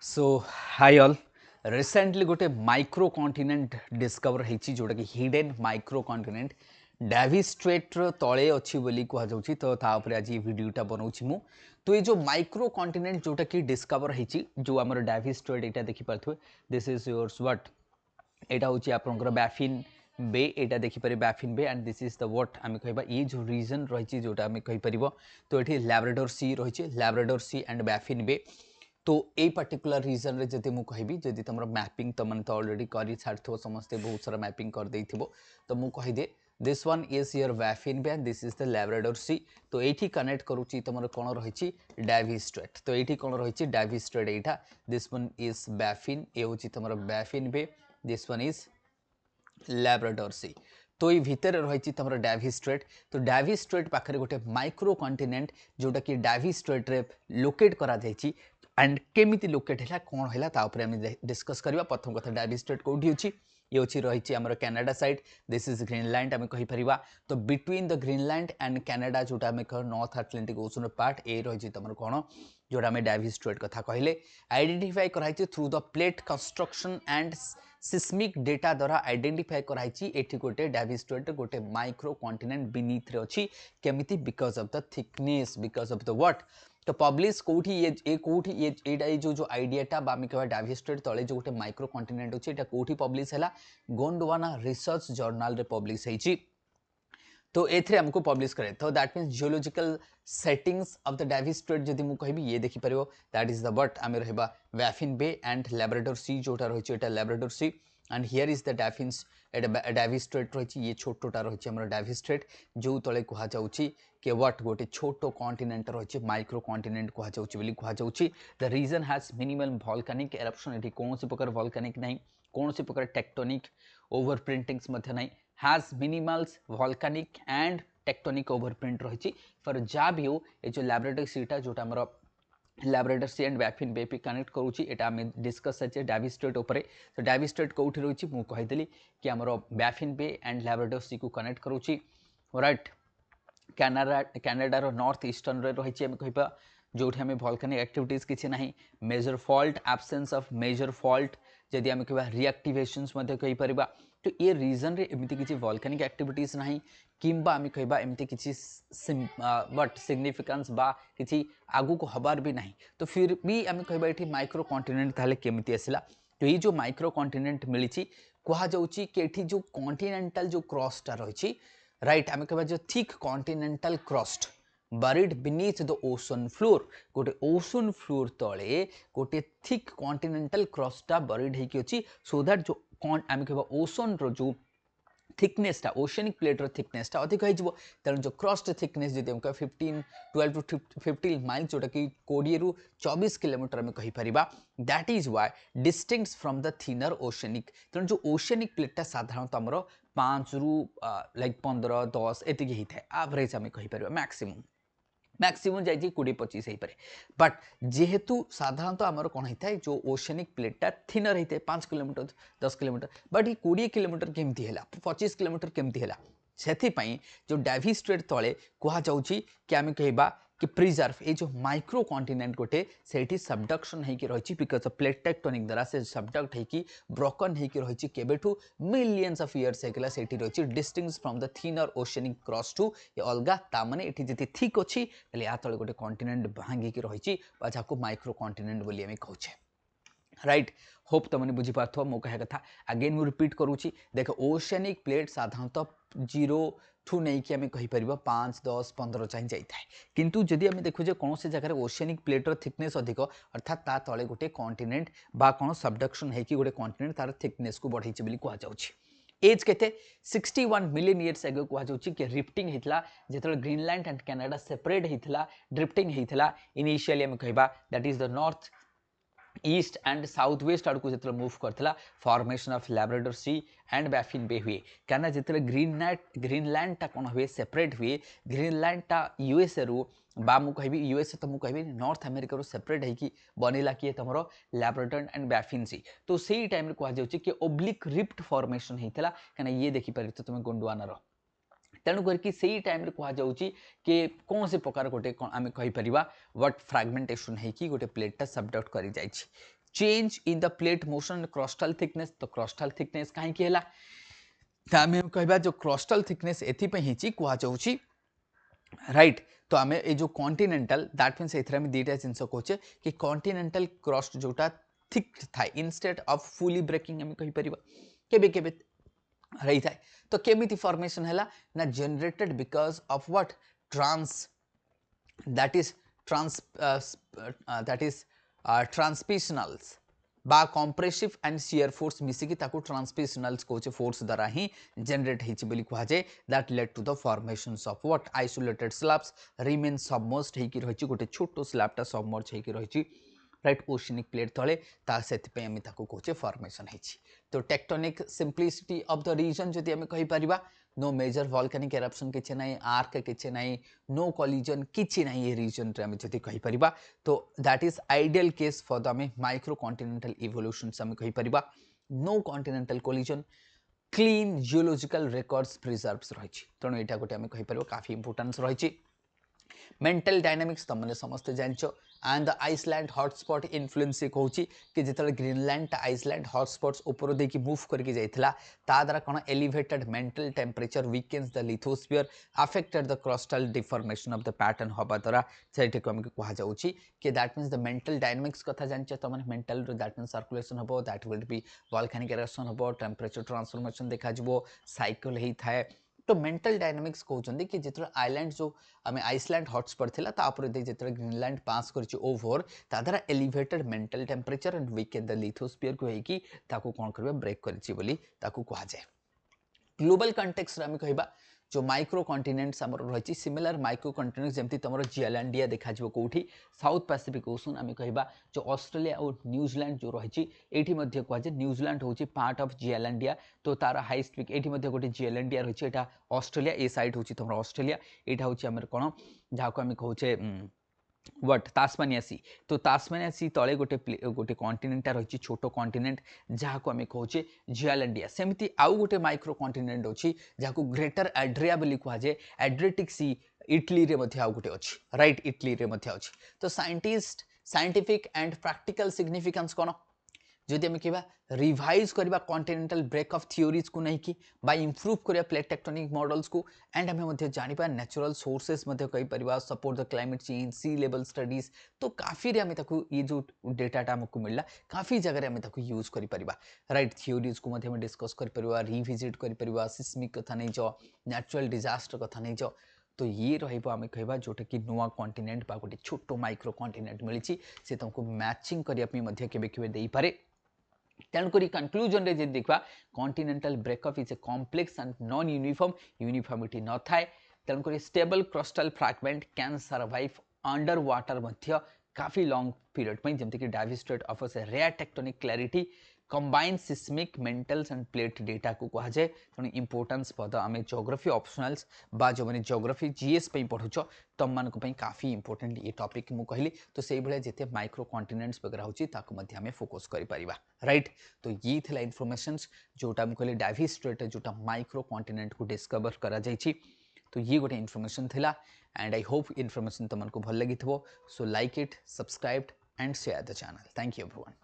सो hi all recently गोटे micro continent discover होती जोटा कि हिडन माइक्रो कॉन्टिनेंट डावी स्ट्रेट तले अच्छी बोली कहुच्छी तो तापर आज भिडटा बनाऊँ मु तो ये जो माइक्रो कॉन्टिनेंट जोटा कि डिस्कवर होती जो आम डावी स्ट्रेट यहाँ देखिपे दिस इज योर्स व्हाट यहाँ हूँ आपंकर बैफिन बे यहाँ देखिपारे Baffin Bay and this is the what आम कह ये जो रीजन रही जोटा आम कहीपर तो ये लैब्राडोर सी रही लैब्राडोर सी एंड बैफिन बे तो ये पर्टिकुलर रीजन रे जदि मु कहबी जदि तुम मैपिंग तुम तो ऑलरेडी कर छाड़ समस्ते बहुत सारा मैपिंग कर दे तो मु कहीदे this one is your Baffin Bay and this is the Labrador Sea तो ये कनेक्ट करुच्ची तुम कौन रही डावी स्ट्रेट तो ये कौन रही डावी स्ट्रेट यहाँ दिस वन इज बैफिन ये हूँ तुम Baffin Bay this one is Labrador Sea तो ये भितर रही तुम डावी स्ट्रेट तो डावी स्ट्रेट पाखे गोटे माइक्रो कॉन्टिनेंट जोटा कि डावी स्ट्रेट रे लोकेट करा जायछि एंड केमिति लोकेट है कौन है आम डिस्कस करवा प्रथम कथा डावी स्ट्रेट कौटी अच्छी ये अच्छी रही आम Canada side this is Greenland आम कहीपर तो between the Greenland and Canada जोटा आम कह north Atlantic ocean part A रही तुम कौन जोटा आम डावी स्ट्रेट कथा कहले आइडेंटिफाई कराई through the plate construction and seismic data द्वारा आइडेंटिफाई कराई एठी गोटे डावी स्ट्रेट गोटे माइक्रो कॉन्टिनेंट बीनीथ रे अच्छी केमिति because of the thickness because of the what तो पब्लिश कौटी ये कौटी ये जो आइडियाटा आम कह डावी स्ट्रेट तले जो गोटे माइक्रो कॉन्टिनेंट अच्छे यहाँ कौटी पब्लिश है गोंडवाना रिसर्च जर्नाल रे पब्लिश होती तो एथरे हमको पब्लिश करे तो that means geological settings of the Davis Strait जदि मु कहबी ये देखि परिबो दैट इज द बट आमे रहबा Baffin Bay and Labrador Sea जोटा रही एटा Labrador Sea and here is the Baffin's Davis Strait रही ये छोटोटा रही आम डावी स्ट्रेट जो तले कहुच्छी कि व्हाट गोटे छोटो कॉन्टिनेंट रही माइक्रो कॉन्टिनेंट कहुच्छी the region has minimal volcanic eruption ये कौन प्रकार वोल्केनिक नहीं कौन प्रकार टेक्टोनिक ओवर प्रिंटिंग्स नहीं has minimals volcanic and tectonic overprint रही फॉर जहाँ भी हो ये जो लैब्राडोर सीटा जोटा आमर Labrador Sea and Baffin Bay connect करुच्ची एटा आम डिस्कस सारी डावी स्ट्रेट उपरे तो डावी स्ट्रेट कौटी रही मुझे कहीदेली कि आमर Baffin Bay and Labrador Sea को कनेक्ट करुच्ची राइट कैनाडार नॉर्थ ईस्टर्न रही आम कह जो आम वोल्केनिक एक्टिविटीज किसी ना major fault absence of major fault जदि आम कह रिएक्टिवेशंस कहीपर तो ये रीजन रे एमती किसी वोल्केनिक एक्टिविटीज ना किंबा आम कह एमती किसी बट सिग्निफिकेंस बा किसी आगु को हबार भी नहीं तो फिर भी आम कह ये माइक्रो कॉन्टिनेंट ताले केमिति आसला तो ये जो माइक्रो कॉन्टिनेंट मिली कहुच्छी कि जो कॉन्टिनेंटल जो क्रॉसटा रही राइट आम कह जो thick continental crust buried beneath the ocean floor गोटे ओशन फ्लोर तले गोटे थिक कॉन्टिनेंटल क्रस्टा बरीड होगी अच्छी सो दैट जो आम कह ओशन रो जो थिकनेसटा ओशनिक प्लेटर थिकनेसटा अधिक हो तेणु जो क्रस्ट थिकनेस जी कह 12 टू 15 माइल जोटा कि 20 रू 24 किलोमीटर आम कहीपर that is why distinct from the thinner oceanic तेणु जो ओशनिक प्लेटा साधारणतः आमर 5 रू लाइक 15 10 एतिक होता है एवरेज आम कहीपर मैक्सिमम जाइए 20-25 हो पारे बट जेहेतु साधारणतः आमर कौन होता है जो ओशनिक प्लेटा थिनर होता है 5 किलोमीटर 10 किलोमीटर बट ये 20 किलोमीटर केमती है 25 किलोमीटर केमती है से जो डावी स्ट्रेट तले कहुच्छी कि आम कहवा कि प्रिजर्व ये जो माइक्रो कॉन्टिनेंट गोटे से सबडक्शन होगी रही बिकज ऑफ प्लेट टेक्टोनिक द्वारा से सबडक्ट होगी ब्रोकन होगी रही केबेठू मिलियंस ऑफ इयर्स होगा से रही distinct from the thinner oceanic crust to ये अलगा ताने ये जी थिक अच्छी या तले गोटे कॉन्टिनेंट भांगिकी रही जहाँ माइक्रो कॉन्टिनेंट बोली आम कहे राइट होप तुमने बुझीपार मो कह कथा अगेन मु रिपीट करुच्ची देख ओशनिक प्लेट साधारणतः 0 ठू नहीं कि आम कहीपर 5 10 15 चाहे जाए किंतु जदि आम देखुचे कौन से जगह ओशनिक प्लेटर थिकनेस अधिक अर्थात ता तले गोटे कॉन्टिनेंट बा कौन सबडक्शन होगी गोटे कॉन्टिनेंट तार थिकनेस को बढ़ाई कहुच्छी एज के 61 मिलियन इयर्स एगो कहुच्छी कि रिफ्टिंग होता जो ग्रीनलैंड एंड कैनाडा सेपरेट होता ड्रिफ्टिंग होता इनिशियली आम कहवा that is the north east and south west आड़ को जो मूव करता formation of Labrador Sea and Baffin Bay हुए क्या जो ग्रीनलैंड टा कौन हुए सेपरेट हुए ग्रीनलैंड टा यूएसए रु बा मु कहबी यूएसए तो मु कहबी नॉर्थ अमेरिका रो सेपरेट है कि बनेला किए तुम लैब्राडोर एंड बैफिन सी तो सही टाइम रे कहुच्छी कि ओब्लिक रिफ्ट फॉर्मेशन होता क्या ये देखिपार तो तुम गोंडवाना रो तेणु करके सही टाइम कहुच्छी कि कौन से प्रकार गोटे आम कहीपर व्हाट फ्रैगमेंटेशन होगी गोटे प्लेटा सबडक्ट कर change in the plate motion crustal thickness तो क्रस्टल थिकनेस कहीं है आम कह जो क्रस्टल थिकनेस एथि कह जाऊँगी राइट तो आम ये जो कॉन्टिनेंटल दैट मीन्स ये दुईटा जिन कहे कि कॉन्टिनेंटल क्रस्ट जोटा थिक थाए इनस्टेड ऑफ फुली ब्रेकिंग आम कहीपर केबे रही थाए तो केमिति फॉर्मेशन है ना generated because of what trans that is transpressionals बा कंप्रेसिव एंड शियर फोर्स मिसिकी ताकू ट्रांसपिशनल्स कोचे फोर्स द्वारा ही जनरेट होइछि बोली कहा जाय that led to the formations of what isolated slabs remain submerged हेकि रहिछि गोटे छोटो स्लैबटा सबमर्ज हेकि रहिछि राइट ओशिनिक प्लेट तले ता सेति आम ताकू कोचे फॉर्मेशन हेछि तो tectonic simplicity of the region जदि आम कहि परिबा नो मेजर वॉल्केनिक एरप्शन किछि नाही आर्क किछि नाही नो कॉलिजन किछि नाही ये रीजन रे आम जदि कहि परिबा तो that is ideal case for the आम माइक्रो कॉन्टिनेंटल इवोल्यूशंस आम कहि परिबा no continental collision clean geological records preserves रहिछि तेणु एटा गोटे आम कहि परिबा काफी इंपोर्टेंस रहिछि मेंटल डायनामिक्स तुमने समस्ते जानछ and the Iceland hotspot influence से कहूँ कि जिते ग्रीनलैंड आइसलैंड हॉटस्पॉट्स ऊपर देकी मूव करके जाइथिला ता द्वारा कौन elevated mental temperature weakens the lithosphere affected the crustal deformation of the pattern हवा द्वारा से आमको कह जाऊँगी कि that means the mental dynamics कथा जानछ तुमने मेंटल दैट मीन्स सर्कुलेशन हम that will be volcanic eruption हम टेम्परेचर ट्रांसफॉर्मेशन देखा साइकिल होता है तो मेंटल डायनामिक्स कहते कि जिते आइलैंड जो आम आइसलैंड हॉटस्पॉट थिला तापर जिते ग्रीनलैंड पास कर ओवर ता द्वारा elevated mental temperature and Weeknd the lithosphere को होइकी ताकू कौन करबा ब्रेक करछि बोली ताकू कहा जाए ग्लोबल कंटेक्स्ट रे आम कहबा जो माइक्रो कॉन्टिनेंट्स आमर रही सिमिलर माइक्रो कॉन्टिनेंट्स जमती तुम जियालैंडिया देखा कौटी साउथ पैसिफिक ओशन आम कहबा जो ऑस्ट्रेलिया और न्यूजीलैंड जो रही ये कहुए न्यूजीलैंड हूँ पार्ट ऑफ जियालैंडिया तो तार हाइस्ट पिक ये गोटे जियालैंडिया रही है ऑस्ट्रेलिया ए साइड हूँ तुम ऑस्ट्रेलिया यहाँ हूँ आम कौन जहाँ को आम कहे व्हाट तास्मानिया सी तो तास्मानिया सी तले गोटे गोटे कॉन्टिनेंटा रही छोटो कॉन्टिनेंट जहाँ को आम कहे जियालैंडिया सेमती आउ गोटे माइक्रो कॉन्टिनेंट अच्छी जहाँ को ग्रेटर एड्रिया बोली कहुए एड्रियाटिक सी इटली रे मध्य आउ गोटे अच्छी राइट इटली रे मध्य अच्छी तो scientist scientific and practical significance कौन जदि आम कह रिवाइज करवा कॉन्टिनेंटल ब्रेक ऑफ थ्योरीज को नहीं कि इम्प्रूव करवा प्लेट टेक्टोनिक मॉडल्स को एंड आम जाना नेचुरल सोर्सेस कहीपर support the climate change sea level studies तो काफी आम ये जो डेटाटा आमको मिलला काफी जगह आम यूज कर राइट थ्योरीज को डिस्कस कर रिविजिट कर सिस्मिक कथा नहीं नेचुरल डिजास्टर कथा नहीं तो ये रही कहवा जोटा कि नुआ कॉन्टिनेंट बा गोटे छोटो माइक्रो कॉन्टिनेंट मिली से तुमको मैचिंग करने केबे दे पारे तेणुक कनक्लूजन रे देखा continental breakup is a complex and non uniformity न थाए तेणुक stable crustal fragment can survive under water मध्य काफी लॉन्ग पीरियड जमीक Davis Strait offers a rare tectonic clarity combine seismic mantles and plate data को कह जाए तेणु इंपोर्टेंस पद आम जोग्राफी ऑप्शनल्स बा जो मैंने जोग्राफी जीएस पढ़ुच तुम मानी काफी इंपोर्टेंट ये टॉपिक मुझे कहली तो से भाया जिते माइक्रो कॉन्टिनेंट्स वगैरह होती फोकस कर राइट तो ये थिला इनफॉरमेशंस जोटा मुझे कहली डावी स्ट्रेट जोटा माइक्रो कॉन्टिनेंट को डिस्कवर करा जाइछि तो ये गोटे इनफॉरमेशन थिला एंड आई होप इनफॉरमेशन तुमको भल लगी so like it subscribe and share the channel thank you everyone.